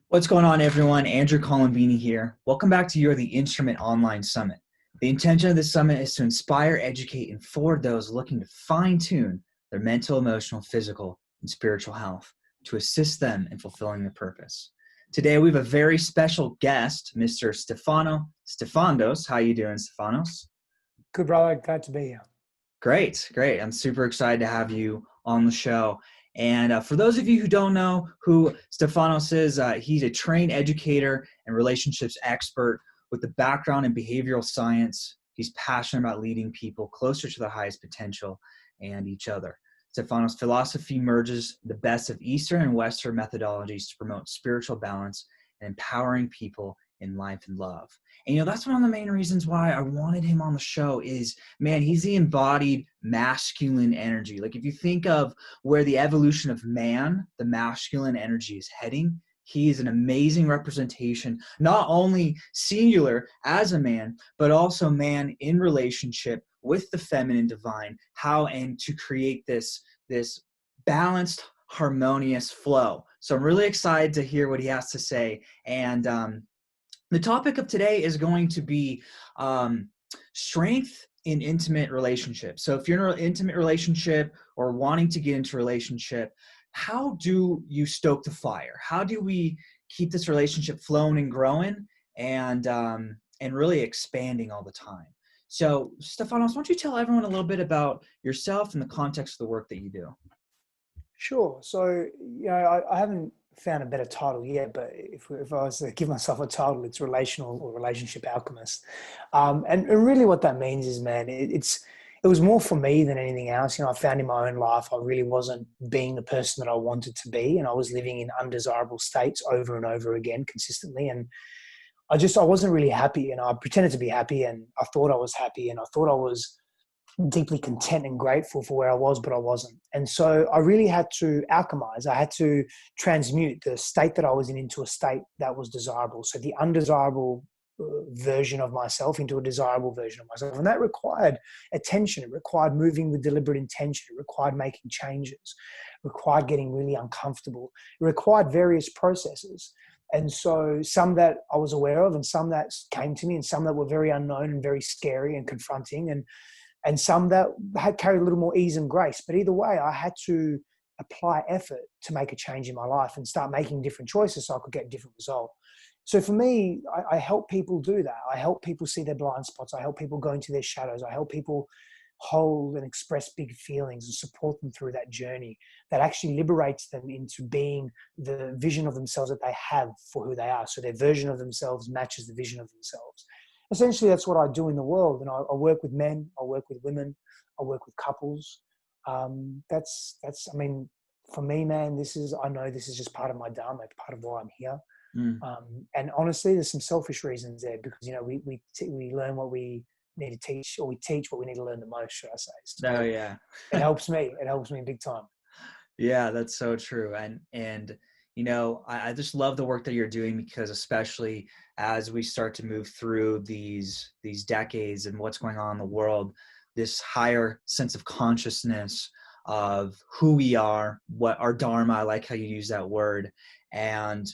What's going on, everyone? Andrew Colombini here. Welcome back to the Instrument Online Summit. The intention of this summit is to inspire, educate, and forward those looking to fine-tune their mental, emotional, physical, and spiritual health to assist them in fulfilling their purpose. Today, we have a very special guest, Mr. Stefano Stefandos. How you doing, Stefanos? Good, brother. Glad to be here. Great, great. I'm super excited to have you on the show. And for those of you who don't know who Stefanos is, he's a trained educator and relationships expert with a background in behavioral science. He's passionate about leading people closer to their highest potential and each other. Stefanos' philosophy merges the best of Eastern and Western methodologies to promote spiritual balance and empowering people in life and love. And that's one of the main reasons why I wanted him on the show is, man, he's the embodied masculine energy. Like if you think of where the evolution of man, the masculine energy is heading, he is an amazing representation, not only singular as a man, but also man in relationship with the feminine divine, how and to create this balanced, harmonious flow. So I'm really excited to hear what he has to say. And the topic of today is going to be strength in intimate relationships. So if you're in an intimate relationship or wanting to get into a relationship, how do you stoke the fire? How do we keep this relationship flowing and growing and really expanding all the time? So Stefanos, why don't you tell everyone a little bit about yourself and the context of the work that you do? Sure. So, I haven't found a better title yet, but if I was to give myself a title, it's relational or relationship alchemist. And really what that means is, man, it was more for me than anything else. I found in my own life, I really wasn't being the person that I wanted to be. And I was living in undesirable states over and over again consistently. And I wasn't really happy, and I pretended to be happy, and I thought I was happy, and I thought I was deeply content and grateful for where I was, but I wasn't. And so I really had to alchemize. I had to transmute the state that I was in into a state that was desirable. So the undesirable version of myself into a desirable version of myself. And that required attention. It required moving with deliberate intention. It required making changes. It required getting really uncomfortable. It required various processes. And so some that I was aware of and some that came to me and some that were very unknown and very scary and confronting and some that had carried a little more ease and grace. But either way, I had to apply effort to make a change in my life and start making different choices so I could get a different result. So for me, I help people do that. I help people see their blind spots. I help people go into their shadows. I help people hold and express big feelings and support them through that journey that actually liberates them into being the vision of themselves that they have for who they are. So their version of themselves matches the vision of themselves. Essentially, that's what I do in the world. And I work with men, I work with women, I work with couples. I mean, for me, man, I know this is just part of my dharma, part of why I'm here. Mm. And honestly, there's some selfish reasons there because, we learn what we need to teach, or we teach what we need to learn the most, should I say. So Oh, yeah. it helps me big time. Yeah, that's so true. And I just love the work that you're doing because especially as we start to move through these decades and what's going on in the world, this higher sense of consciousness of who we are, what our dharma, I like how you use that word. And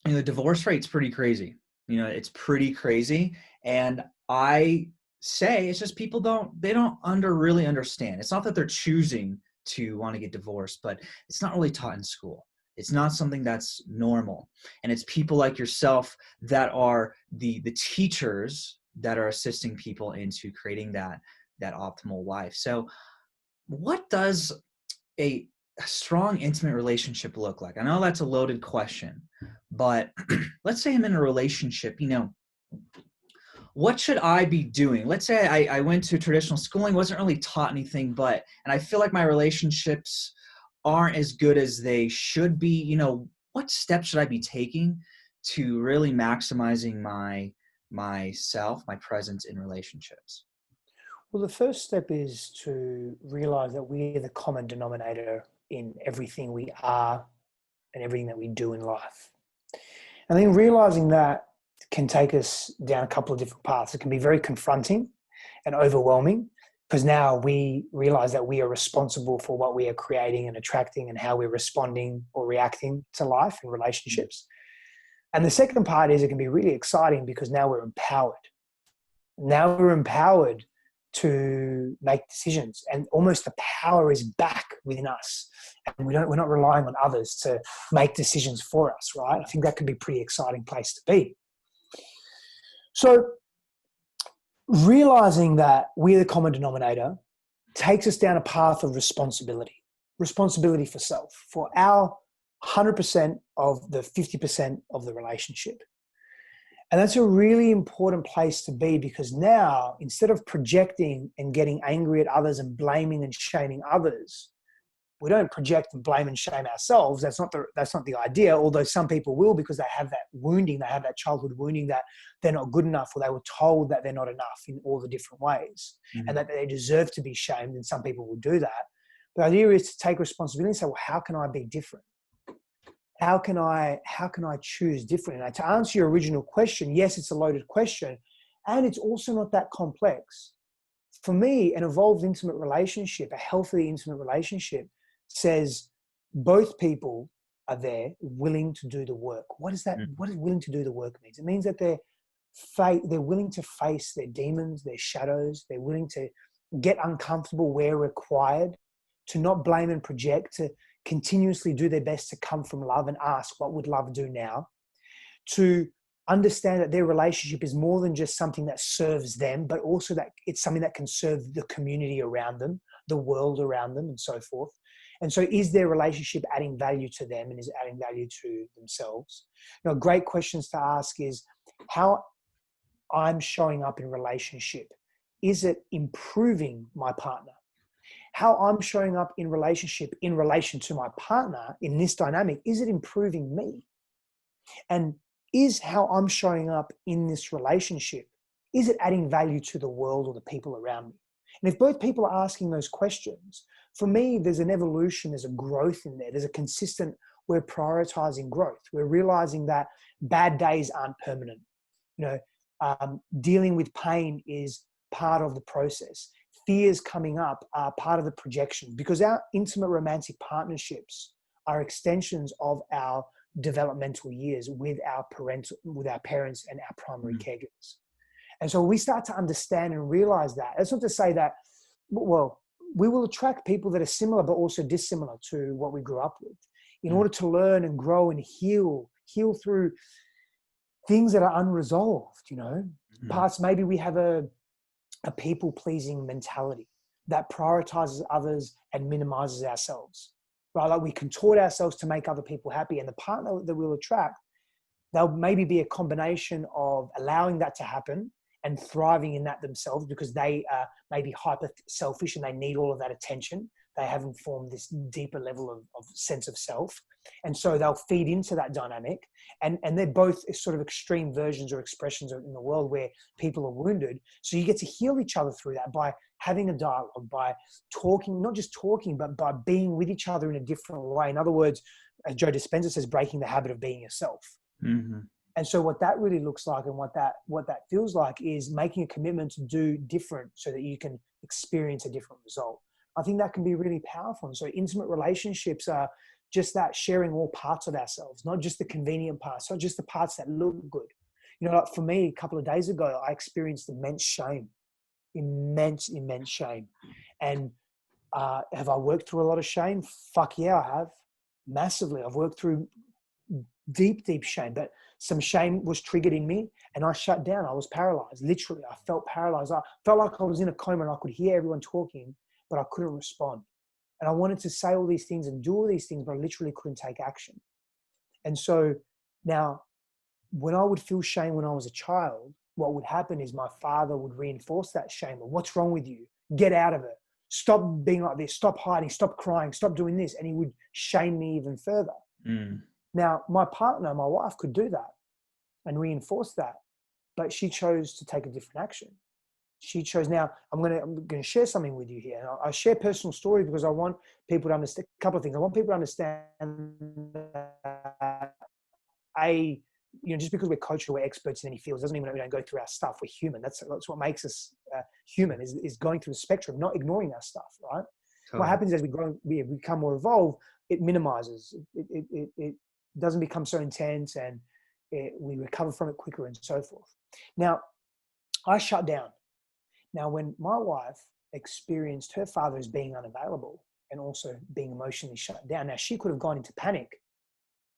the divorce rate's pretty crazy. It's pretty crazy. And I say it's just people don't really understand. It's not that they're choosing to want to get divorced, but it's not really taught in school. It's not something that's normal. And it's people like yourself that are the teachers that are assisting people into creating that optimal life. So what does a strong intimate relationship look like? I know that's a loaded question, but let's say I'm in a relationship, what should I be doing? Let's say I went to traditional schooling, wasn't really taught anything, and I feel like my relationships aren't as good as they should be. What steps should I be taking to really maximizing myself, my presence in relationships? Well, the first step is to realize that we are the common denominator in everything we are and everything that we do in life. And then realizing that can take us down a couple of different paths. It can be very confronting and overwhelming because now we realize that we are responsible for what we are creating and attracting and how we're responding or reacting to life and relationships. And the second part is it can be really exciting because now we're empowered. Now we're empowered to make decisions, and almost the power is back within us. And we're not relying on others to make decisions for us, right? I think that can be a pretty exciting place to be. So realizing that we're the common denominator takes us down a path of responsibility for self, for our 100% of the 50% of the relationship. And that's a really important place to be, because now, instead of projecting and getting angry at others and blaming and shaming others, we don't project and blame and shame ourselves. That's not the idea, although some people will, because they have that wounding, they have that childhood wounding that they're not good enough, or they were told that they're not enough in all the different ways, and that they deserve to be shamed, and some people will do that. The idea is to take responsibility and say, well, how can I be different? How can I choose different? And to answer your original question, yes, it's a loaded question, and it's also not that complex. For me, an evolved intimate relationship, a healthy intimate relationship, says both people are there willing to do the work. What is that? What does willing to do the work means? It means that they're willing to face their demons, their shadows. They're willing to get uncomfortable where required, to not blame and project, to continuously do their best to come from love and ask, what would love do now? To understand that their relationship is more than just something that serves them, but also that it's something that can serve the community around them, the world around them, and so forth. And so is their relationship adding value to them, and is it adding value to themselves? You know, great questions to ask is how I'm showing up in relationship. Is it improving my partner? How I'm showing up in relationship in relation to my partner in this dynamic, is it improving me? And is how I'm showing up in this relationship, is it adding value to the world or the people around me? And if both people are asking those questions, for me, there's an evolution, there's a growth in there. There's a consistent, we're prioritizing growth. We're realizing that bad days aren't permanent. You know, dealing with pain is part of the process. Fears coming up are part of the projection, because our intimate romantic partnerships are extensions of our developmental years with our parents and our primary caregivers. And so we start to understand and realize that. That's not to say that, well, we will attract people that are similar but also dissimilar to what we grew up with, in order to learn and grow and heal through things that are unresolved, you know. Parts, maybe we have a people-pleasing mentality that prioritizes others and minimizes ourselves, right? Like we contort ourselves to make other people happy, and the partner that we'll attract, they'll maybe be a combination of allowing that to happen and thriving in that themselves, because they are maybe hyper selfish and they need all of that attention. They haven't formed this deeper level of sense of self. And so they'll feed into that dynamic. And they're both sort of extreme versions or expressions in the world where people are wounded. So you get to heal each other through that by having a dialogue, by talking, not just talking, but by being with each other in a different way. In other words, as Joe Dispenza says, breaking the habit of being yourself. And so what that really looks like and what that feels like is making a commitment to do different so that you can experience a different result. I think that can be really powerful. And so intimate relationships are just that, sharing all parts of ourselves, not just the convenient parts, not just the parts that look good. You know, like for me, a couple of days ago, I experienced immense shame. And have I worked through a lot of shame? Fuck yeah, I have. Massively. I've worked through deep shame, but some shame was triggered in me and I shut down. I was paralyzed. Literally, I felt paralyzed. I felt like I was in a coma and I could hear everyone talking, but I couldn't respond. And I wanted to say all these things and do all these things, but I literally couldn't take action. And so now, when I would feel shame when I was a child, what would happen is my father would reinforce that shame. What's wrong with you? Get out of it. Stop being like this. Stop hiding. Stop crying. Stop doing this. And he would shame me even further. Now, my partner, my wife, could do that and reinforce that, but she chose to take a different action. She chose. Now, I'm going to share something with you here. And I share personal stories because I want people to understand a couple of things. I want people to understand that, just because we're coaches or we're experts in any fields doesn't mean that we don't go through our stuff. We're human. That's what makes us human, is going through the spectrum, not ignoring our stuff, right? Totally. What happens as we grow, we become more evolved, it minimizes. It doesn't become so intense, and we recover from it quicker and so forth. Now, I shut down. Now, when my wife experienced her father as being unavailable and also being emotionally shut down, now she could have gone into panic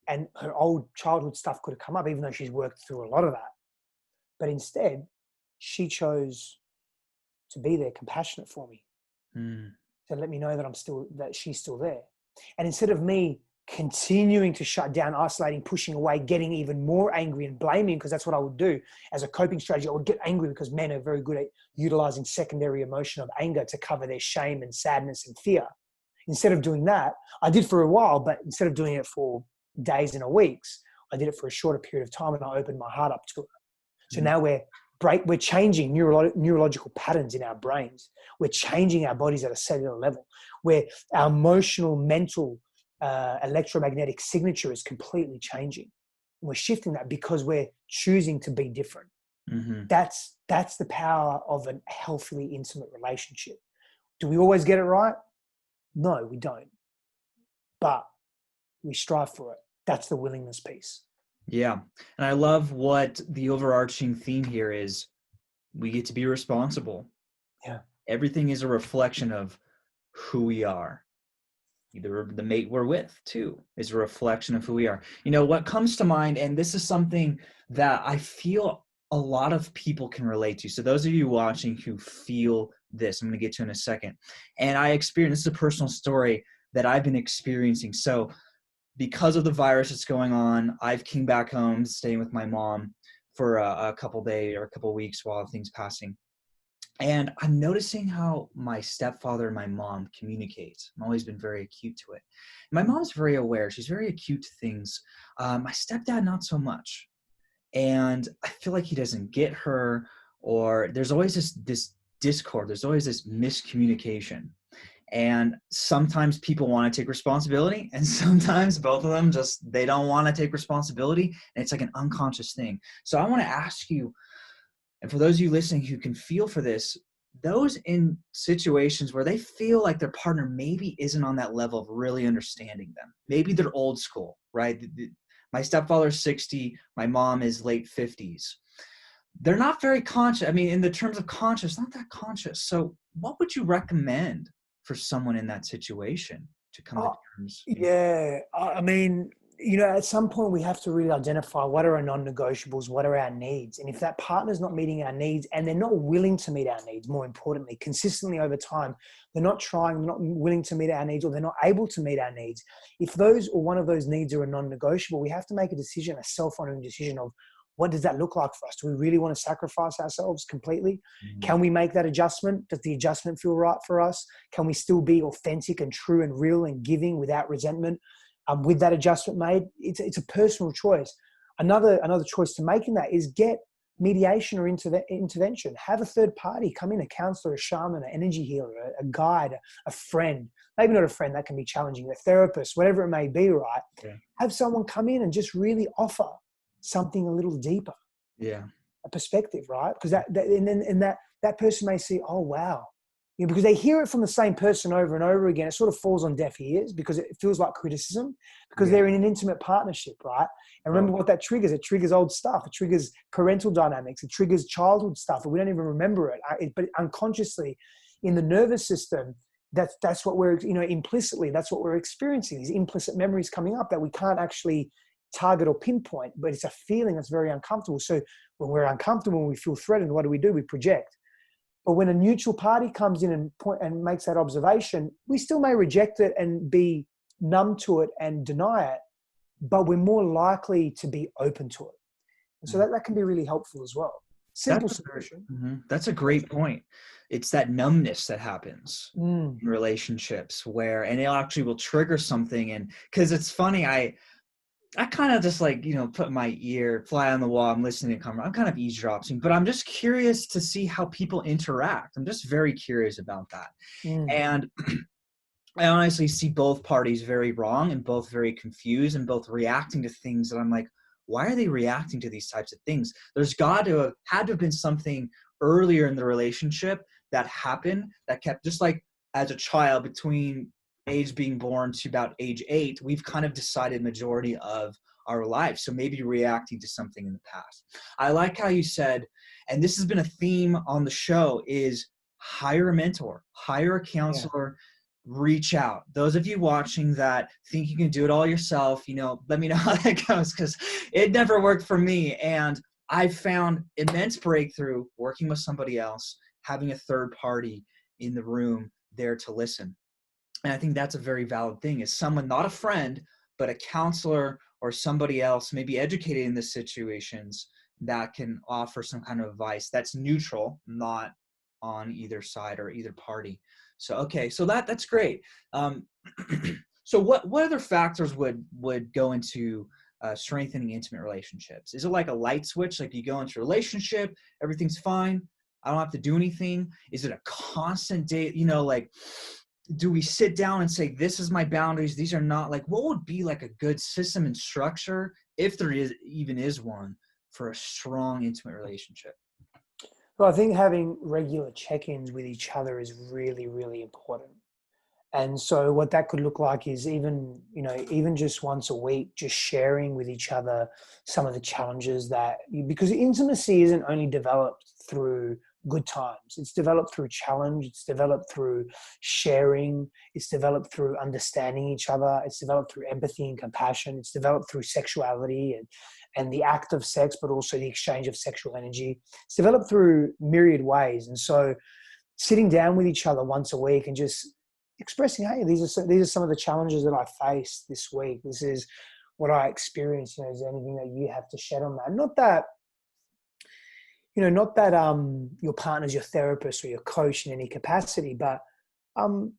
and her old childhood stuff could have come up, even though she's worked through a lot of that. But instead, she chose to be there, compassionate for me, Mm. to let me know that she's still there. And instead of me continuing to shut down, isolating, pushing away, getting even more angry and blaming, because that's what I would do as a coping strategy. I would get angry because men are very good at utilizing secondary emotion of anger to cover their shame and sadness and fear. Instead of doing that, I did for a while, but instead of doing it for days and weeks, I did it for a shorter period of time and I opened my heart up to it. So now we're changing neurological patterns in our brains. We're changing our bodies at a cellular level where our emotional, mental, electromagnetic signature is completely changing. We're shifting that because we're choosing to be different. Mm-hmm. That's the power of a healthily intimate relationship. Do we always get it right? No, we don't. But we strive for it. That's the willingness piece. Yeah. And I love what the overarching theme here is. We get to be responsible. Yeah. Everything is a reflection of who we are. Either the mate we're with too is a reflection of who we are. You know, what comes to mind, and this is something that I feel a lot of people can relate to. So those of you watching who feel this, I'm going to get to in a second. And I experienced, this is a personal story that I've been experiencing. So because of the virus that's going on, I've came back home, staying with my mom for a couple days or a couple weeks while things passing. And I'm noticing how my stepfather and my mom communicate. I've always been very acute to it. My mom's very aware. She's very acute to things. My stepdad, not so much. And I feel like he doesn't get her, or there's always this discord. There's always this miscommunication. And sometimes people want to take responsibility, and sometimes both of them they don't want to take responsibility. And it's like an unconscious thing. So I want to ask you, and for those of you listening who can feel for this, those in situations where they feel like their partner maybe isn't on that level of really understanding them. Maybe they're old school, right? My stepfather's 60, my mom is late 50s. They're not very conscious. I mean, in the terms of conscious, not that conscious. So what would you recommend for someone in that situation to come to terms? Yeah. I mean, at some point we have to really identify what are our non-negotiables, what are our needs. And if that partner's not meeting our needs and they're not willing to meet our needs, more importantly, consistently over time, they're not trying, they're not willing to meet our needs, or they're not able to meet our needs. If those or one of those needs are a non-negotiable, we have to make a decision, a self-honoring decision of what does that look like for us? Do we really want to sacrifice ourselves completely? Mm-hmm. Can we make that adjustment? Does the adjustment feel right for us? Can we still be authentic and true and real and giving without resentment? With that adjustment made, it's a personal choice. Another choice to make in that is get mediation or intervention. Have a third party come in, a counselor, a shaman, an energy healer, a guide, a friend. Maybe not a friend, that can be challenging, a therapist, whatever it may be, right? Yeah. Have someone come in and just really offer something a little deeper. Yeah. A perspective, right? Because that person may see, oh, wow. Because they hear it from the same person over and over again, it sort of falls on deaf ears because it feels like criticism, because they're in an intimate partnership, right? And remember what that triggers. It triggers old stuff. It triggers parental dynamics. It triggers childhood stuff, and we don't even remember it. But unconsciously, in the nervous system, that's what we're, implicitly, that's what we're experiencing. These implicit memories coming up that we can't actually target or pinpoint, but it's a feeling that's very uncomfortable. So when we're uncomfortable, when we feel threatened, what do? We project. But when a neutral party comes in and makes that observation, we still may reject it and be numb to it and deny it, but we're more likely to be open to it. And so that can be really helpful as well. Simple solution. That's a great point. It's that numbness that happens in relationships and it actually will trigger something. And because it's funny, I kind of just put my ear, fly on the wall. I'm listening to I'm kind of eavesdropping, but I'm just curious to see how people interact. I'm just very curious about that. And I honestly see both parties very wrong and both very confused and both reacting to things that I'm like, why are they reacting to these types of things? There's had to have been something earlier in the relationship that happened that kept, just like as a child between age being born to about age 8, we've kind of decided majority of our life. So maybe reacting to something in the past. I like how you said, and this has been a theme on the show, is hire a mentor, hire a Yeah. counselor, reach out. Those of you watching that think you can do it all yourself, let me know how that goes, because it never worked for me. And I found immense breakthrough working with somebody else, having a third party in the room there to listen. And I think that's a very valid thing, is someone, not a friend, but a counselor or somebody else maybe educated in the situations that can offer some kind of advice that's neutral, not on either side or either party. So, okay, so that's great. Um, so what other factors would go into strengthening intimate relationships? Is it like a light switch? Like you go into a relationship, everything's fine, I don't have to do anything? Is it a constant day, like, do we sit down and say, this is my boundaries, these are not, like, what would be like a good system and structure, if there is one, for a strong intimate relationship? Well, I think having regular check-ins with each other is really, really important. And so what that could look like is even just once a week, just sharing with each other some of the challenges because intimacy isn't only developed through good times. It's developed through challenge. It's developed through sharing. It's developed through understanding each other. It's developed through empathy and compassion. It's developed through sexuality and the act of sex, but also the exchange of sexual energy. It's developed through myriad ways. And so sitting down with each other once a week and just expressing, hey, these are some of the challenges that I faced this week. This is what I experienced. Is there anything that you have to shed on that? Not that your partner's your therapist or your coach in any capacity, but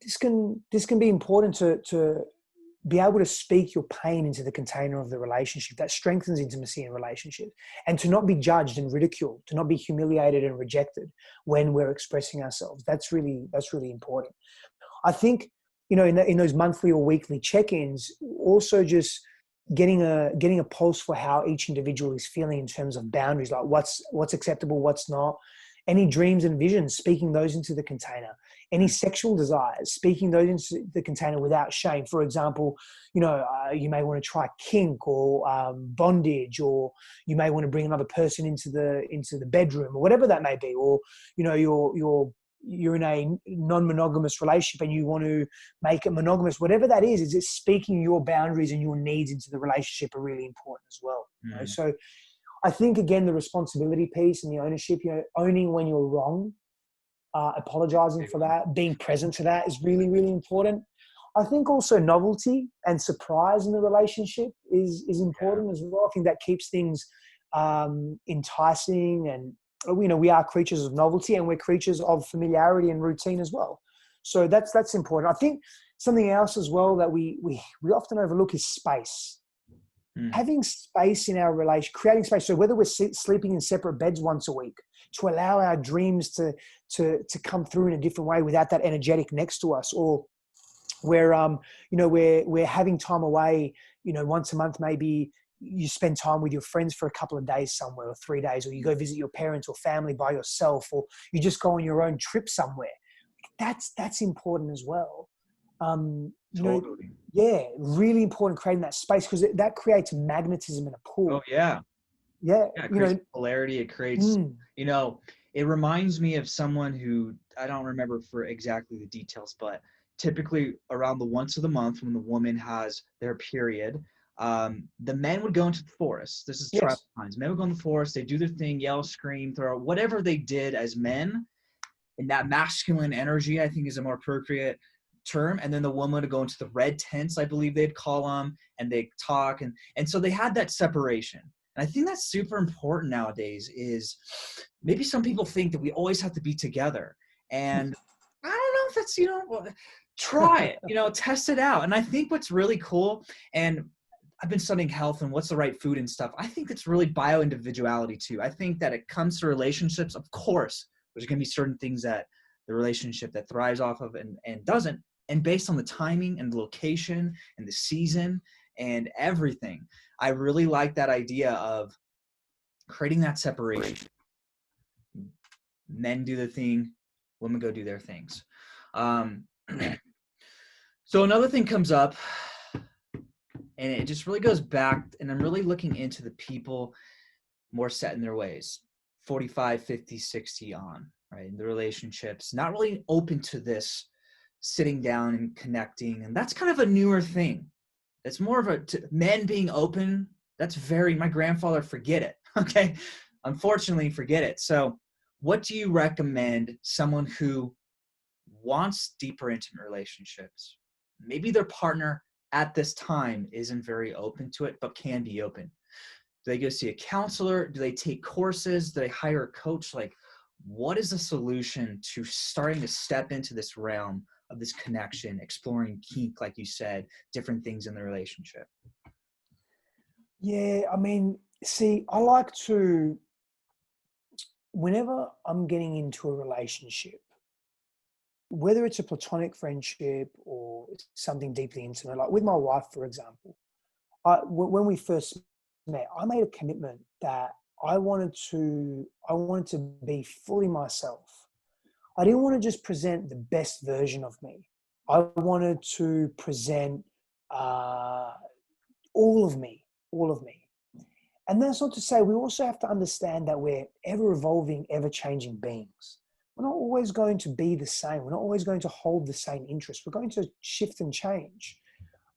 this can be important to be able to speak your pain into the container of the relationship. That strengthens intimacy in relationships, and to not be judged and ridiculed, to not be humiliated and rejected when we're expressing ourselves. That's really important. I think, in those monthly or weekly check-ins, also just getting a pulse for how each individual is feeling in terms of boundaries, like what's acceptable, what's not. Any dreams and visions, speaking those into the container. Any sexual desires, speaking those into the container without shame. For example, you may want to try kink or bondage, or you may want to bring another person into the bedroom, or whatever that may be. Or you're in a non-monogamous relationship and you want to make it monogamous. Whatever that is it speaking your boundaries and your needs into the relationship are really important as well. So I think, again, the responsibility piece and the ownership, owning when you're wrong, apologizing for that, being present to that is really, really important. I think also novelty and surprise in the relationship is important as well. I think that keeps things enticing, and we are creatures of novelty and we're creatures of familiarity and routine as well. So that's important. I think something else as well that we often overlook is space. Having space in our relation, creating space. So whether we're sleeping in separate beds once a week, to allow our dreams to come through in a different way without that energetic next to us, or where we're having time away, once a month, maybe you spend time with your friends for a couple of days somewhere, or 3 days, or you go visit your parents or family by yourself, or you just go on your own trip somewhere. That's important as well. Totally. Really important, creating that space, because that creates magnetism in a pool. Oh yeah. Yeah, It creates polarity. It creates, it reminds me of someone who, I don't remember for exactly the details, but typically around the once of the month when the woman has their period, the men would go into the forest. This is tribal yes, times. Men would go in the forest, they do their thing, yell, scream, throw, whatever they did as men, and that masculine energy, I think, is a more appropriate term. And then the woman would go into the red tents, I believe they'd call them, and they talk. And so they had that separation. And I think that's super important nowadays. Is maybe some people think that we always have to be together. And I don't know if that's, try it, test it out. And I think what's really cool, and I've been studying health and what's the right food and stuff, I think it's really bio-individuality too. I think that it comes to relationships, of course, there's going to be certain things that the relationship that thrives off of and doesn't. And based on the timing and the location and the season and everything, I really like that idea of creating that separation. Men do the thing, women go do their things. So another thing comes up, and it just really goes back, and I'm really looking into the people more set in their ways, 45, 50, 60 on, right? In the relationships, not really open to this sitting down and connecting. And that's kind of a newer thing. It's more of men being open. That's my grandfather, forget it. Okay. Unfortunately, forget it. So what do you recommend someone who wants deeper intimate relationships? Maybe their partner at this time isn't very open to it, but can be open. Do they go see a counselor? Do they take courses? Do they hire a coach? Like, what is the solution to starting to step into this realm of this connection, exploring kink, like you said, different things in the relationship? Yeah, I mean, see, I like to, whenever I'm getting into a relationship, whether it's a platonic friendship or something deeply intimate, like with my wife, for example, when we first met, I made a commitment that I wanted to be fully myself. I didn't want to just present the best version of me. I wanted to present uh, all of me, all of me. And that's not to say we also have to understand that we're ever evolving, ever changing beings. We're not always going to be the same. We're not always going to hold the same interests. We're going to shift and change.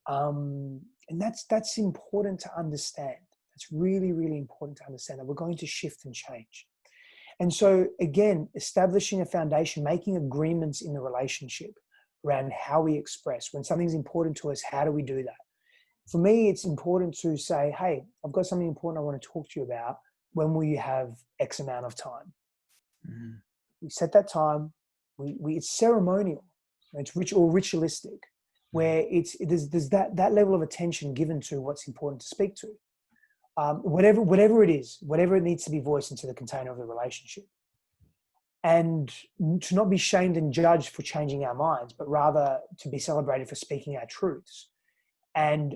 And that's important to understand. That's really, really important to understand that we're going to shift and change. And so again, establishing a foundation, making agreements in the relationship around how we express. When something's important to us, how do we do that? For me, it's important to say, hey, I've got something important I want to talk to you about. When will you have X amount of time? Mm-hmm. We set that time. It's ceremonial. It's ritualistic, where there's that level of attention given to what's important to speak to. Whatever it is, whatever it needs to be voiced into the container of the relationship. And to not be shamed and judged for changing our minds, but rather to be celebrated for speaking our truths and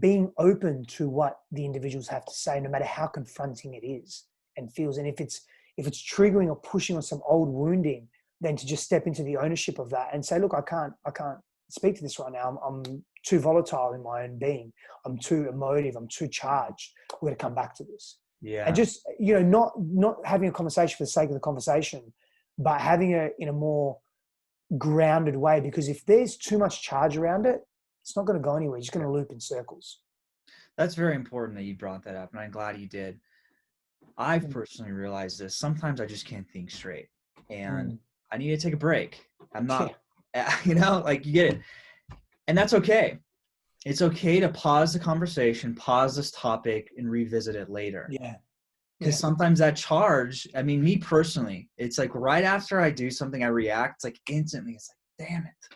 being open to what the individuals have to say, no matter how confronting it is and feels. And if it's triggering or pushing on some old wounding, then to just step into the ownership of that and say, look, I can't speak to this right now. I'm too volatile in my own being. I'm too emotive. I'm too charged. We're going to come back to this. Yeah. And just, not having a conversation for the sake of the conversation, but having it in a more grounded way, because if there's too much charge around it, it's not going to go anywhere. You're just going to loop in circles. That's very important that you brought that up, and I'm glad you did. I've personally realized this. Sometimes I just can't think straight, and I need to take a break. I'm not, like, you get it. And that's okay. It's okay to pause the conversation, pause this topic, and revisit it later. Yeah. Because sometimes that charge, I mean, me personally, it's like right after I do something, I react, like instantly. It's like, damn it.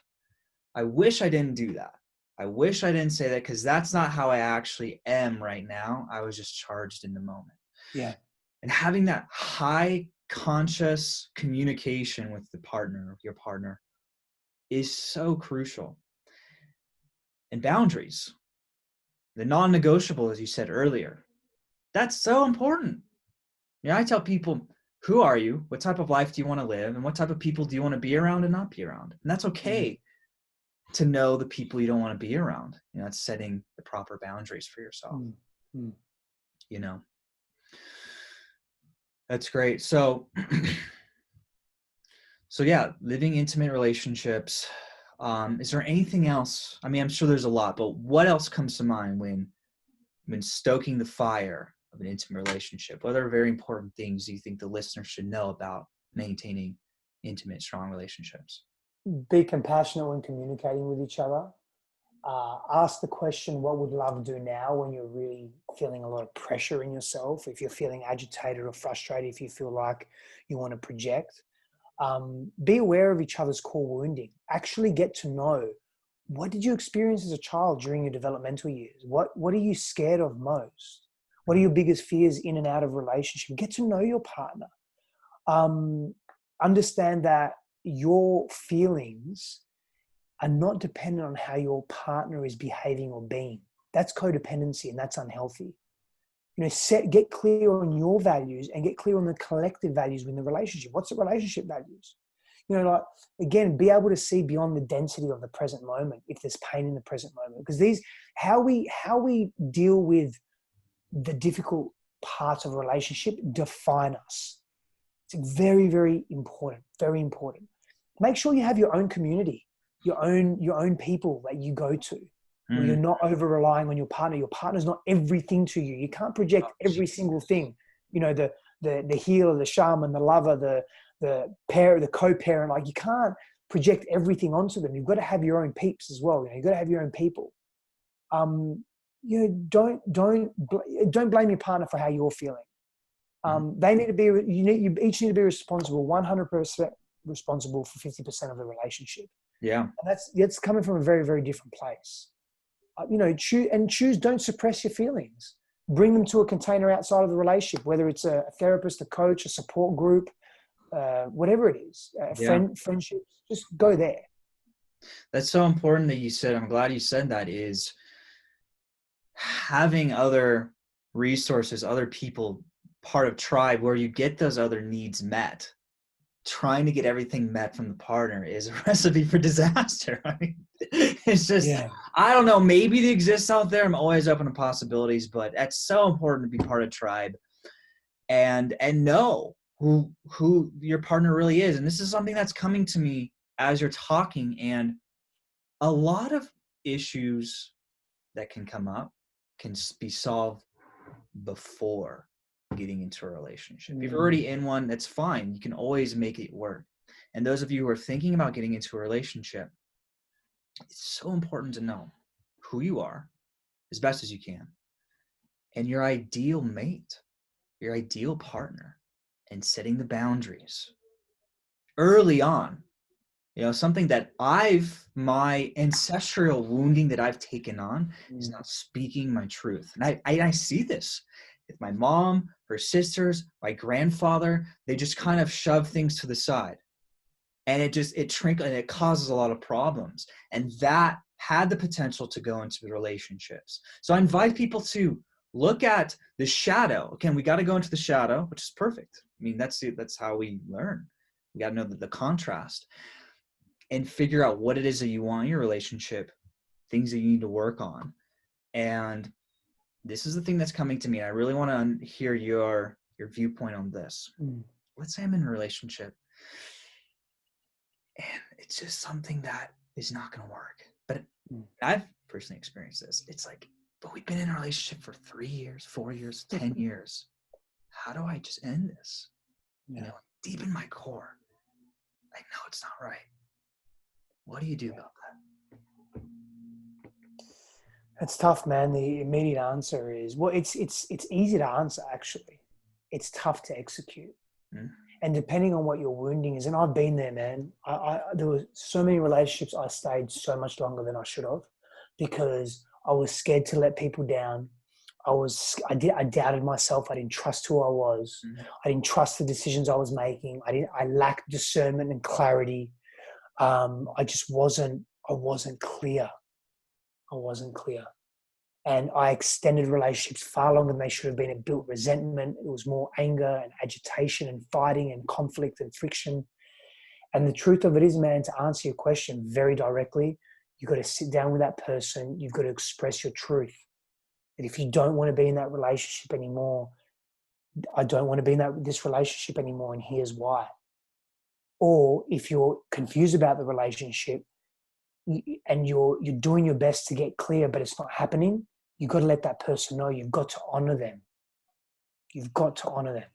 I wish I didn't do that. I wish I didn't say that, because that's not how I actually am right now. I was just charged in the moment. Yeah. And having that high conscious communication with your partner, is so crucial. And boundaries, the non-negotiable, as you said earlier, that's so important. I tell people, who are you? What type of life do you want to live? And what type of people do you want to be around and not be around? And that's okay to know the people you don't want to be around. It's setting the proper boundaries for yourself. That's great. So yeah, living intimate relationships. Is there anything else? I mean, I'm sure there's a lot, but what else comes to mind when stoking the fire of an intimate relationship? What are very important things do you think the listener should know about maintaining intimate, strong relationships? Be compassionate when communicating with each other. Ask the question, what would love do now, when you're really feeling a lot of pressure in yourself? If you're feeling agitated or frustrated, if you feel like you want to project. Be aware of each other's core wounding. Actually get to know, what did you experience as a child during your developmental years? What are you scared of most? What are your biggest fears in and out of relationship? Get to know your partner. Understand that your feelings are not dependent on how your partner is behaving or being. That's codependency, and that's unhealthy. Get clear on your values and get clear on the collective values within the relationship. What's the relationship values? Like, again, be able to see beyond the density of the present moment if there's pain in the present moment. Because how we deal with the difficult parts of a relationship define us. It's very, very important, very important. Make sure you have your own community, your own people that you go to, where you're Mm. not over relying on your partner. Your partner's not everything to you. You can't project Oh, every single thing. The healer, the shaman, the lover, the parent, the co-parent. Like, you can't project everything onto them. You've got to have your own peeps as well. You've got to have your own people. Don't blame your partner for how you're feeling. They need to be. You each need to be responsible, 100% responsible for 50% of the relationship. Yeah. And that's coming from a very, very different place. Choose. Don't suppress your feelings. Bring them to a container outside of the relationship, whether it's a therapist, a coach, a support group, whatever it is, Yeah. friendships. Just go there. That's so important that you said. I'm glad you said that. Is having other resources, other people, part of tribe where you get those other needs met. Trying to get everything met from the partner is a recipe for disaster. I mean, it's just, Yeah. I don't know, maybe it exists out there. I'm always open to possibilities, but it's so important to be part of tribe and know who your partner really is. And this is something that's coming to me as you're talking, and a lot of issues that can come up can be solved before getting into a relationship. If you're already in one, that's fine. You can always make it work. And those of you who are thinking about getting into a relationship, it's so important to know who you are as best as you can and your ideal mate, your ideal partner, and setting the boundaries early on. Something that my ancestral wounding that I've taken on is not speaking my truth. And I see this with my mom, her sisters, my grandfather. They just kind of shove things to the side. And it causes a lot of problems. And that had the potential to go into the relationships. So I invite people to look at the shadow. Again, we got to go into the shadow, which is perfect. I mean, that's how we learn. We got to know the contrast and figure out what it is that you want in your relationship, things that you need to work on. And this is the thing that's coming to me. And I really want to hear your viewpoint on this. Let's say I'm in a relationship and it's just something that is not going to work. But I've personally experienced this. It's like, but we've been in a relationship for 3 years, 4 years, 10 years. How do I just end this? Yeah. Deep in my core, I know it's not right. What do you do about that? It's tough, man. The immediate answer is, well, it's easy to answer, actually. It's tough to execute. And depending on what your wounding is, and I've been there, man. There were so many relationships I stayed so much longer than I should have, because I was scared to let people down. I doubted myself. I didn't trust who I was. I didn't trust the decisions I was making. I lacked discernment and clarity. I wasn't clear. I wasn't clear. And I extended relationships far longer than they should have been. It built resentment. It was more anger and agitation and fighting and conflict and friction. And the truth of it is, man, to answer your question very directly, you've got to sit down with that person. You've got to express your truth. And if you don't want to be in that relationship anymore, I don't want to be in this relationship anymore, and here's why. Or if you're confused about the relationship, and you're doing your best to get clear, but it's not happening, you've got to let that person know. You've got to honor them. You've got to honor them.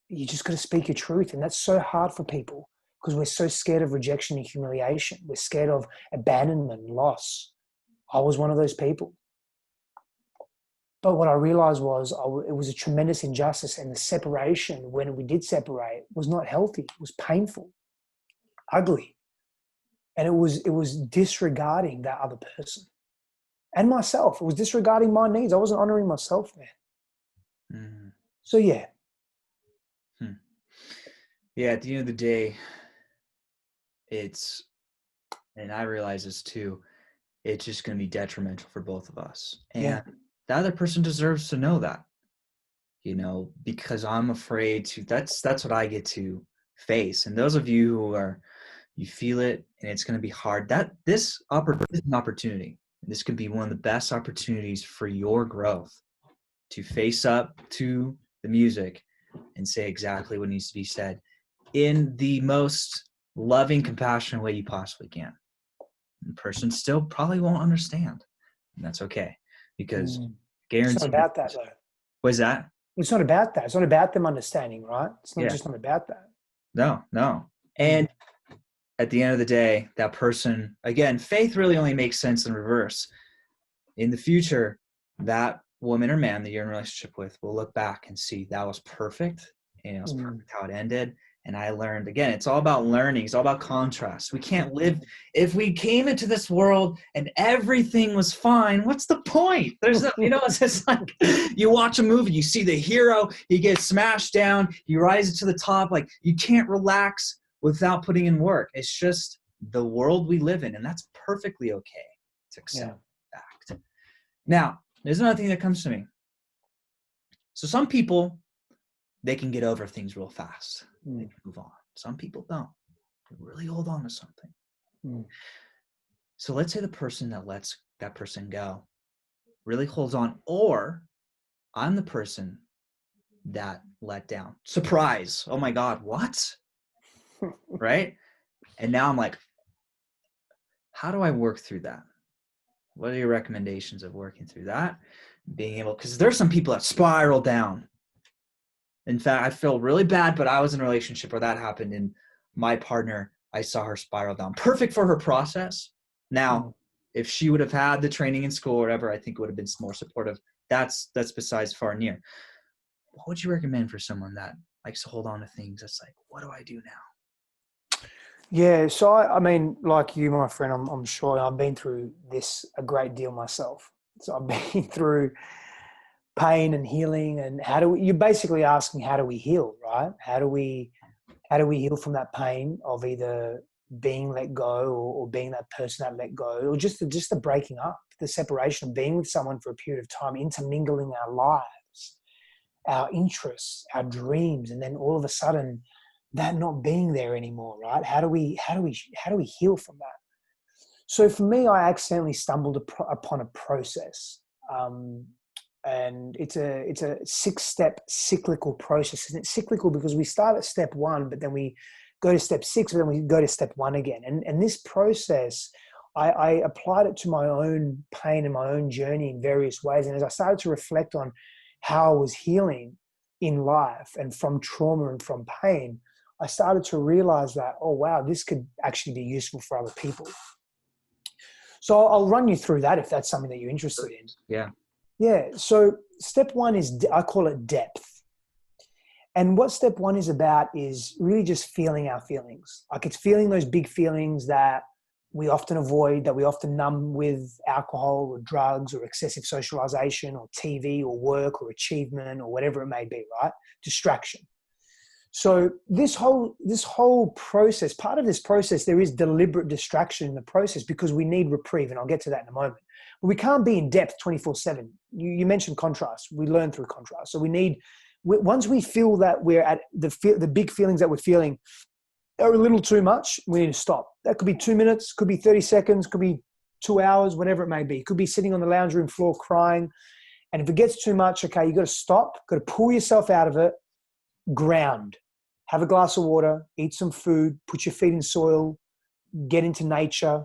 You just got to speak your truth. And that's so hard for people because we're so scared of rejection and humiliation. We're scared of abandonment and loss. I was one of those people. But what I realized was it was a tremendous injustice, and the separation, when we did separate, was not healthy. It was painful, ugly. And it was disregarding that other person and myself. It was disregarding my needs. I wasn't honoring myself, man. So, yeah. Yeah, at the end of the day, and I realize this too, it's just going to be detrimental for both of us. And the other person deserves to know that, because I'm afraid to, that's what I get to face. And those of you who are, you feel it and it's going to be hard, that this is an opportunity. This could be one of the best opportunities for your growth, to face up to the music and say exactly what needs to be said in the most loving, compassionate way you possibly can. The person still probably won't understand, and that's okay, because It's not guaranteed. about that though. What is that? It's not about that. It's not about them understanding, right? It's not Yeah. just not about that. No. And at the end of the day, that person, again, faith really only makes sense in reverse. In the future, that woman or man that you're in a relationship with will look back and see that was perfect, and it was perfect how it ended. And I learned, again, it's all about learning. It's all about contrast. We can't live, if we came into this world and everything was fine, what's the point? There's no, it's just like you watch a movie, you see the hero, he gets smashed down, he rises to the top. Like, you can't relax without putting in work. It's just the world we live in, and that's perfectly okay to accept fact. Now, there's another thing that comes to me. So some people, they can get over things real fast. They can move on. Some people don't. They really hold on to something. So let's say the person that lets that person go really holds on, or I'm the person that let down. Surprise. Oh my God, what? Right? And now I'm like, how do I work through that? What are your recommendations of working through that? Being able, because there's some people that spiral down. In fact, I feel really bad, but I was in a relationship where that happened, and my partner, I saw her spiral down. Perfect for her process. Now, if she would have had the training in school or whatever, I think it would have been more supportive. That's besides far and near. What would you recommend for someone that likes to hold on to things? That's like, what do I do now? Yeah, so I mean, like you, my friend, I'm sure I've been through this a great deal myself. So I've been through pain and healing, and you're basically asking, how do we heal, right? How do we heal from that pain of either being let go or being that person that let go, or just the breaking up, the separation of being with someone for a period of time, intermingling our lives, our interests, our dreams, and then all of a sudden that not being there anymore, right? How do we heal from that? So for me, I accidentally stumbled upon a process. And it's a 6-step cyclical process. And it's cyclical because we start at step 1, but then we go to step 6, but then we go to step 1 again. And this process, I applied it to my own pain and my own journey in various ways. And as I started to reflect on how I was healing in life and from trauma and from pain, I started to realize that, oh, wow, this could actually be useful for other people. So I'll run you through that if that's something that you're interested in. Yeah. Yeah. So step 1 is, I call it depth. And what step 1 is about is really just feeling our feelings. Like, it's feeling those big feelings that we often avoid, that we often numb with alcohol or drugs or excessive socialization or TV or work or achievement or whatever it may be, right? Distraction. So this whole process, part of this process, there is deliberate distraction in the process because we need reprieve, and I'll get to that in a moment. But we can't be in depth 24/7. You mentioned contrast. We learn through contrast. So once we feel that we're at the big feelings that we're feeling are a little too much, we need to stop. That could be 2 minutes, could be 30 seconds, could be 2 hours, whatever it may be. It could be sitting on the lounge room floor crying. And if it gets too much, okay, you got to stop, got to pull yourself out of it. Ground, have a glass of water, eat some food, put your feet in soil, get into nature,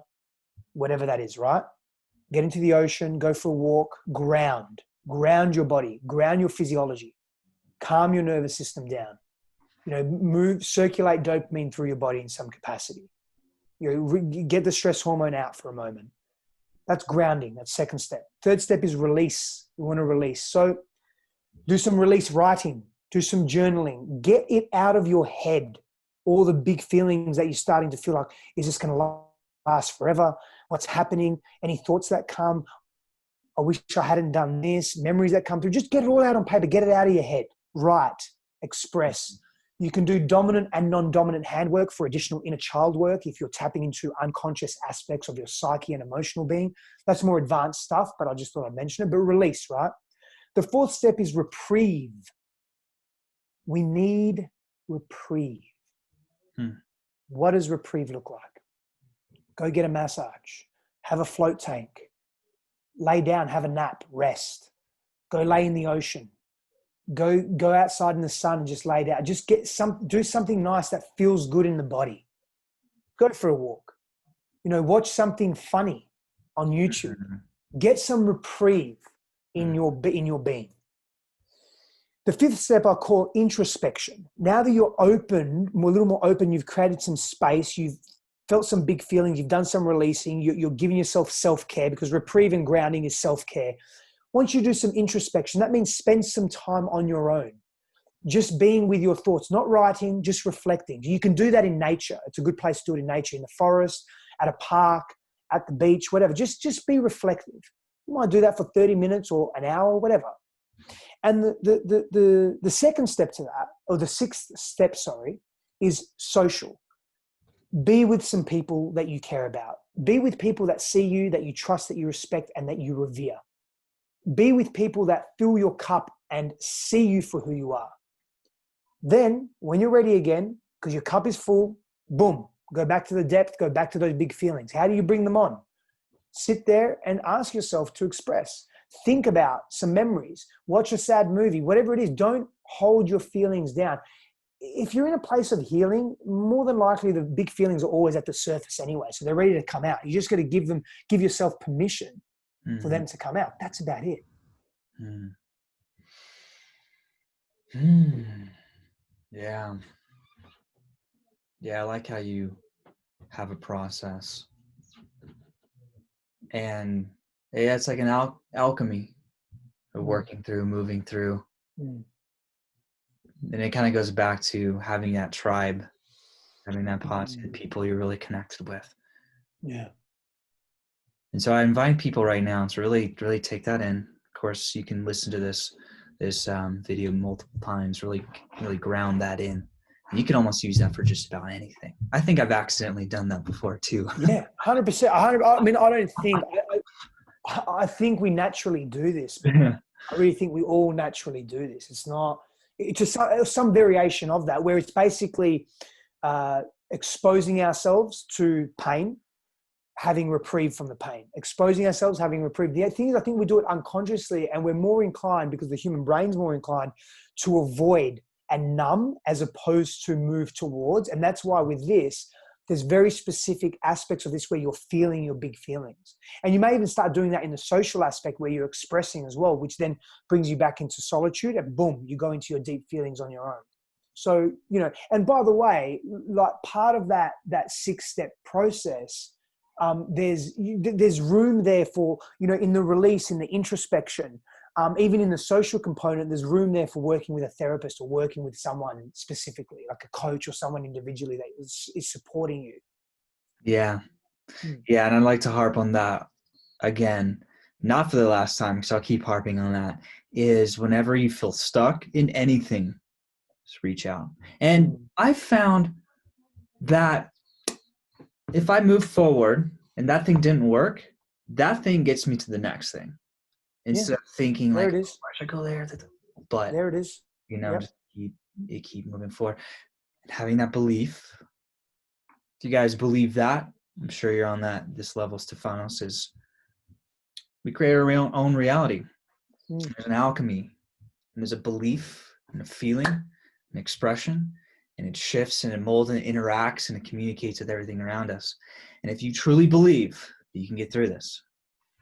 whatever that is, right? Get into the ocean, go for a walk, ground your body, ground your physiology, calm your nervous system down, circulate dopamine through your body in some capacity. Get the stress hormone out for a moment. That's grounding. That's second step. Third step is release. We want to release. So do some release writing. Do some journaling. Get it out of your head. All the big feelings that you're starting to feel like, is this going to last forever? What's happening? Any thoughts that come? I wish I hadn't done this. Memories that come through. Just get it all out on paper. Get it out of your head. Write. Express. You can do dominant and non-dominant handwork for additional inner child work if you're tapping into unconscious aspects of your psyche and emotional being. That's more advanced stuff, but I just thought I'd mention it. But release, right? The fourth step is reprieve. We need reprieve. Hmm. What does reprieve look like? Go get a massage, have a float tank, lay down, have a nap, rest, go lay in the ocean, go outside in the sun and just lay down. Just do something nice that feels good in the body. Go for a walk. Watch something funny on YouTube. Get some reprieve in your being. The fifth step I call introspection. Now that you're open, a little more open, you've created some space, you've felt some big feelings, you've done some releasing, you're giving yourself self-care, because reprieve and grounding is self-care. Once you do some introspection, that means spend some time on your own, just being with your thoughts, not writing, just reflecting. You can do that in nature. It's a good place to do it in nature, in the forest, at a park, at the beach, whatever. Just be reflective. You might do that for 30 minutes or an hour, whatever. And the second step to that, or the sixth step, is social. Be with some people that you care about. Be with people that see you, that you trust, that you respect, and that you revere. Be with people that fill your cup and see you for who you are. Then, when you're ready again, because your cup is full, boom, go back to the depth, go back to those big feelings. How do you bring them on? Sit there and ask yourself to express. Think about some memories. Watch a sad movie, whatever it is. Don't hold your feelings down. If you're in a place of healing, more than likely the big feelings are always at the surface anyway, so they're ready to come out. You just got to give yourself permission for them to come out. That's about it. Yeah. Yeah, I like how you have a process. And yeah, it's like an alchemy of working through, moving through. And it kind of goes back to having that tribe, having that positive people you're really connected with. Yeah. And so I invite people right now to really, really take that in. Of course, you can listen to this video multiple times, really, really ground that in. And you can almost use that for just about anything. I think I've accidentally done that before too. Yeah, 100%. I mean, I don't think, I think we naturally do this, but I really think we all naturally do this. It's just some variation of that, where it's basically exposing ourselves to pain, having reprieve from the pain, exposing ourselves, having reprieve. The thing is, I think we do it unconsciously, and we're more inclined, because the human brain's more inclined to avoid and numb as opposed to move towards. And that's why with this, there's very specific aspects of this where you're feeling your big feelings. And you may even start doing that in the social aspect where you're expressing as well, which then brings you back into solitude, and boom, you go into your deep feelings on your own. So, and by the way, like part of that 6-step process, there's room there for, in the release, in the introspection, even in the social component, there's room there for working with a therapist or working with someone specifically, like a coach or someone individually that is supporting you. Yeah. Yeah. And I'd like to harp on that again, not for the last time, because I'll keep harping on that, is whenever you feel stuck in anything, just reach out. And I found that if I move forward and that thing didn't work, that thing gets me to the next thing. Instead of thinking like, it is. I should go there. But there it is. Just keep moving forward. And having that belief. Do you guys believe that? I'm sure you're on this level. Stefanos is, we create our own reality. There's an alchemy, and there's a belief and a feeling, an expression, and it shifts and it molds and it interacts and it communicates with everything around us. And if you truly believe that you can get through this,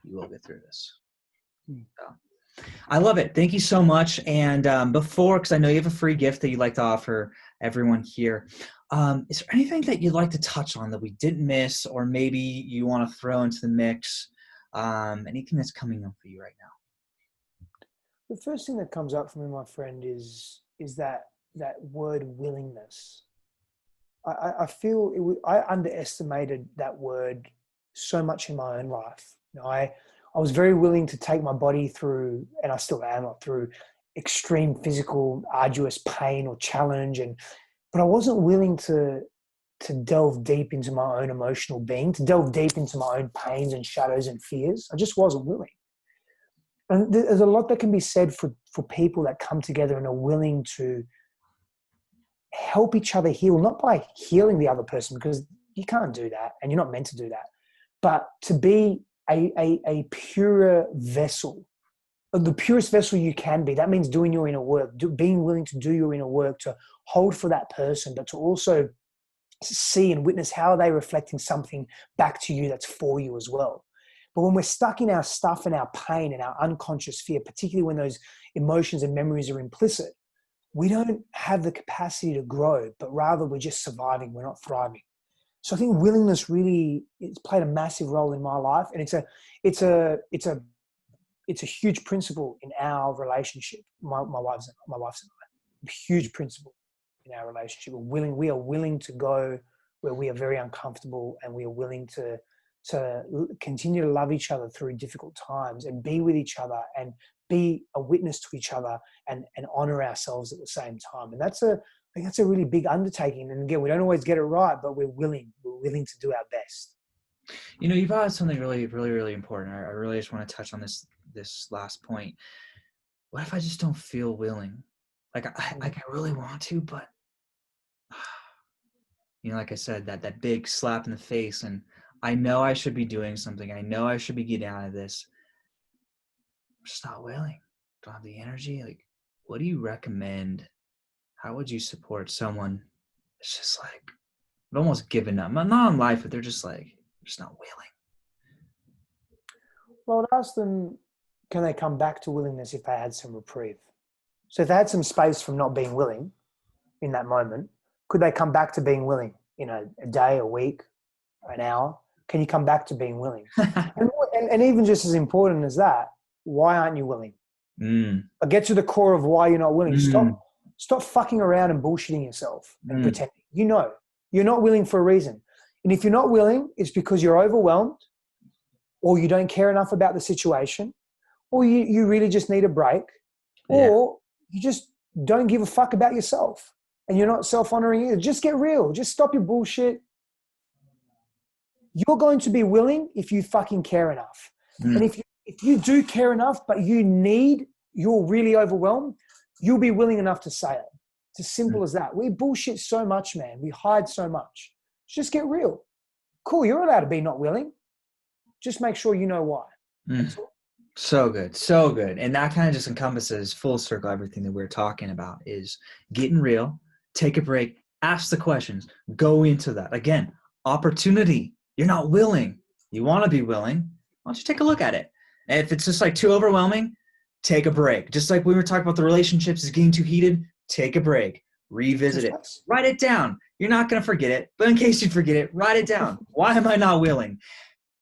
you will get through this. So, I love it. Thank you so much. And because I know you have a free gift that you'd like to offer everyone here, is there anything that you'd like to touch on that we didn't miss, or maybe you want to throw into the mix? Anything that's coming up for you right now? The first thing that comes up for me, my friend, is that word willingness. I feel I underestimated that word so much in my own life. I was very willing to take my body through, and I still am, through extreme physical, arduous pain or challenge, but I wasn't willing to delve deep into my own emotional being, to delve deep into my own pains and shadows and fears. I just wasn't willing. And there's a lot that can be said for people that come together and are willing to help each other heal, not by healing the other person, because you can't do that and you're not meant to do that, but to be a purer vessel, the purest vessel you can be. That means doing your inner work, being willing to do your inner work, to hold for that person, but to also see and witness how are they reflecting something back to you that's for you as well. But when we're stuck in our stuff and our pain and our unconscious fear, particularly when those emotions and memories are implicit, we don't have the capacity to grow, but rather we're just surviving, we're not thriving. So I think willingness really, it's played a massive role in my life, and it's a huge principle in our relationship. My wife's and I, a huge principle in our relationship. We are willing to go where we are very uncomfortable, and we are willing to continue to love each other through difficult times and be with each other and be a witness to each other and honor ourselves at the same time. And I think that's a really big undertaking. And again, we don't always get it right, but we're willing to do our best. You know, you brought up something really, really, really important. I really just want to touch on this last point. What if I just don't feel willing? Like I really want to, but you know, like I said, that big slap in the face, and I know I should be doing something. I know I should be getting out of this. I'm just not willing. Don't have the energy. Like, what do you recommend? How would you support someone that's just like almost given up? Not on life, but they're just not willing. Well, I'd ask them, can they come back to willingness if they had some reprieve? So if they had some space from not being willing in that moment, could they come back to being willing in a day, a week, an hour? Can you come back to being willing? And even just as important as that, why aren't you willing? But get to the core of why you're not willing. Stop fucking around and bullshitting yourself and pretending. You know, you're not willing for a reason. And if you're not willing, it's because you're overwhelmed, or you don't care enough about the situation, or you really just need a break, or you just don't give a fuck about yourself and you're not self-honoring either. Just get real. Just stop your bullshit. You're going to be willing if you fucking care enough. And if you do care enough, but you're really overwhelmed, you'll be willing enough to say it. It's as simple as that. We bullshit so much, man. We hide so much. Just get real. Cool, you're allowed to be not willing. Just make sure you know why. So good. So good. And that kind of just encompasses full circle everything that we're talking about is getting real, take a break, ask the questions, go into that. Again, opportunity. You're not willing. You want to be willing. Why don't you take a look at it? And if it's just like too overwhelming, take a break. Just like we were talking about the relationships is getting too heated, take a break. Revisit it. Write it down. You're not going to forget it, but in case you forget it, write it down. Why am I not willing?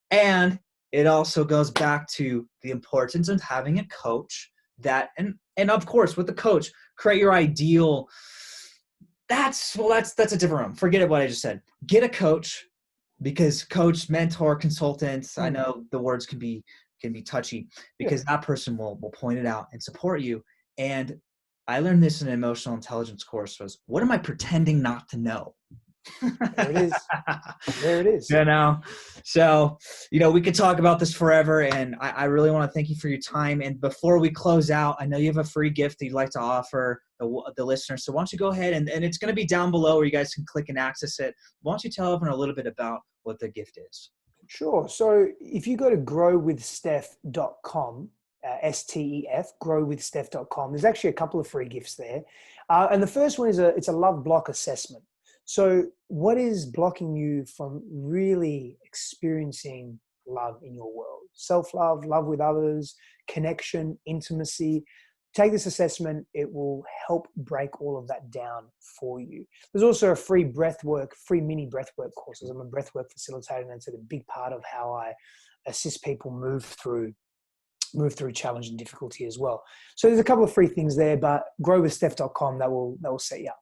And it also goes back to the importance of having a coach that, and of course, with the coach, create your ideal. That's a different room. Forget it what I just said. Get a coach, because coach, mentor, consultant, I know the words can be touchy, because that person will point it out and support you. And I learned this in an emotional intelligence course was, what am I pretending not to know? There it is. There it is. You know, so, you know, we could talk about this forever, and I really want to thank you for your time. And before we close out, I know you have a free gift that you'd like to offer the listeners. So why don't you go ahead, and it's going to be down below where you guys can click and access it. Why don't you tell everyone a little bit about what the gift is? Sure. So if you go to growwithsteph.com, STEF, growwithsteph.com, there's actually a couple of free gifts there. And the first one is it's a love block assessment. So what is blocking you from really experiencing love in your world? Self-love, love with others, connection, intimacy. Take this assessment. It will help break all of that down for you. There's also a free mini breathwork courses. I'm a breathwork facilitator, and it's a big part of how I assist people move through challenge and difficulty as well. So there's a couple of free things there, but growwithsteph.com, that will set you up.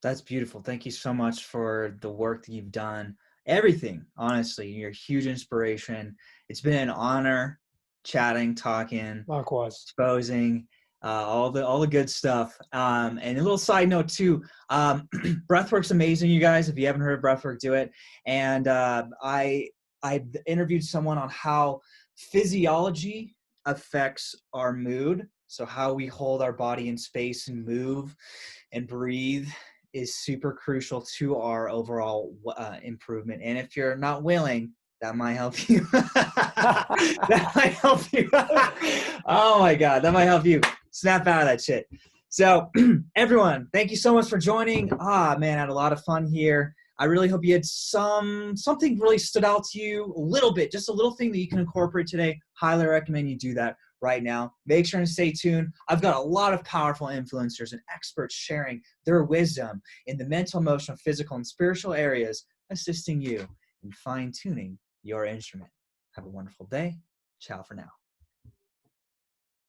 That's beautiful. Thank you so much for the work that you've done. Everything, honestly, you're a huge inspiration. It's been an honor chatting, talking, Likewise, exposing all the good stuff. And a little side note too, breathwork's amazing, you guys. If you haven't heard of breathwork, do it. And I interviewed someone on how physiology affects our mood. So how we hold our body in space and move and breathe is super crucial to our overall improvement. And if you're not willing, that might help you. That might help you. Oh my God, that might help you snap out of that shit. So everyone, thank you so much for joining. Man, I had a lot of fun here. I really hope you had something really stood out to you a little bit, just a little thing that you can incorporate today. Highly recommend you do that right now. Make sure to stay tuned. I've got a lot of powerful influencers and experts sharing their wisdom in the mental, emotional, physical, and spiritual areas, assisting you in fine-tuning your instrument. Have a wonderful day. Ciao for now.